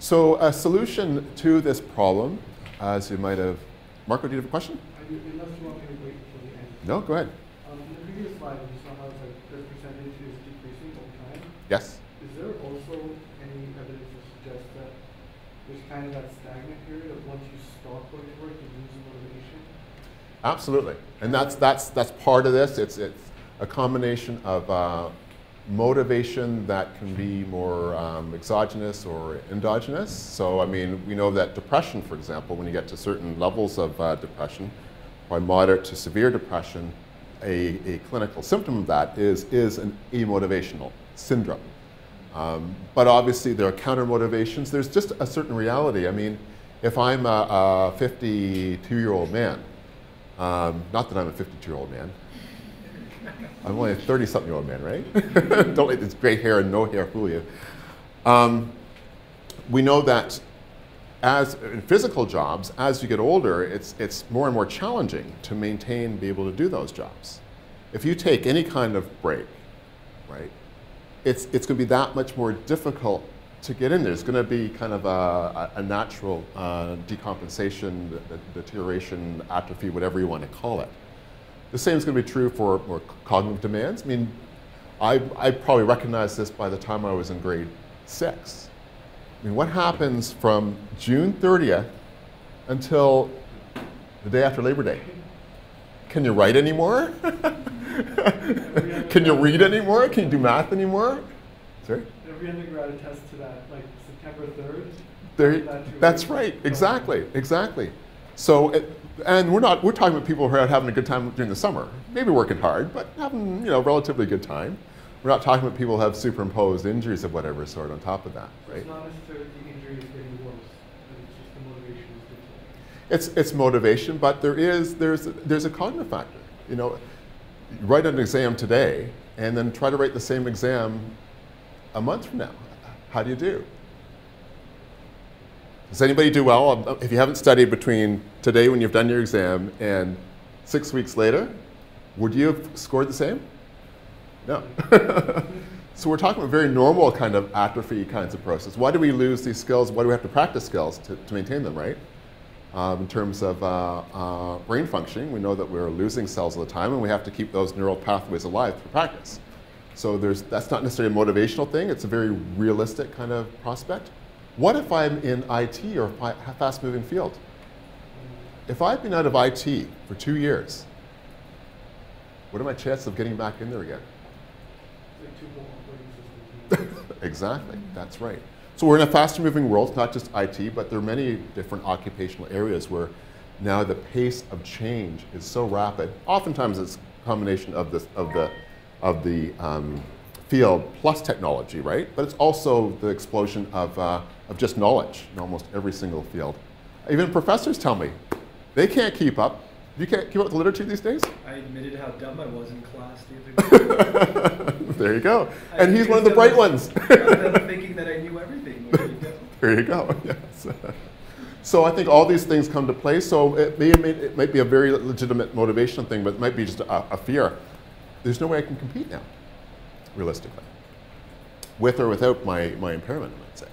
So a solution to this problem, as you might have, Marco, do you have a question? Unless you want me to wait until the end. No, go ahead. In the previous slide, you saw how it's like the percentage is decreasing over time. Yes. Is there also any evidence to suggest that there's kind of that stagnant period of once you stop going to work, you lose the motivation? Absolutely, and that's part of this. It's a combination of motivation that can be more exogenous or endogenous. So I mean, we know that depression, for example, when you get to certain levels of depression, by moderate to severe depression, a clinical symptom of that is an amotivational syndrome. But obviously there are counter motivations. There's just a certain reality. I mean, if I'm a 52-year-old man, not that I'm a 52-year-old man, I'm only a 30-something-year-old man, right? Don't let this gray hair and no hair fool you. We know that as in physical jobs, as you get older, it's more and more challenging to maintain, be able to do those jobs. If you take any kind of break, right, it's going to be that much more difficult to get in there. There's going to be kind of a natural decompensation, deterioration, atrophy, whatever you want to call it. The same is going to be true for more cognitive demands. I mean, I probably recognized this by the time I was in grade 6. I mean, what happens from June 30th until the day after Labor Day? Can you write anymore? Can you read anymore? Can you do math anymore? Sorry? Every undergrad attests to that, like September 3rd. That's right, exactly, exactly. So, and we're talking about people who are having a good time during the summer, maybe working hard, but having, relatively good time. We're not talking about people who have superimposed injuries of whatever sort on top of that, right? It's not necessarily the injury is getting worse, but it's just the motivation is different. It's motivation, but there's a cognitive factor. You write an exam today, and then try to write the same exam a month from now. How do you do? Does anybody do well if you haven't studied between today when you've done your exam and 6 weeks later? Would you have scored the same? No. So we're talking about very normal kind of atrophy kinds of process. Why do we lose these skills? Why do we have to practice skills to maintain them, right? In terms of brain functioning, we know that we're losing cells all the time, and we have to keep those neural pathways alive through practice. So that's not necessarily a motivational thing. It's a very realistic kind of prospect. What if I'm in IT or a fast-moving field? If I've been out of IT for 2 years, what are my chances of getting back in there again? Like two more operating systems. Exactly, that's right. So we're in a faster-moving world. It's not just IT, but there are many different occupational areas where now the pace of change is so rapid. Oftentimes it's a combination of the field plus technology, right? But it's also the explosion of just knowledge in almost every single field. Even professors tell me they can't keep up. You can't keep up with the literature these days? I admitted how dumb I was in class the other day. There you go. And he's one of the bright ones. I'm thinking that I knew everything. There you go. There you go, yes. So I think all these things come to play. So it might be a very legitimate motivational thing, but it might be just a fear. There's no way I can compete now, realistically, with or without my impairment, I might say.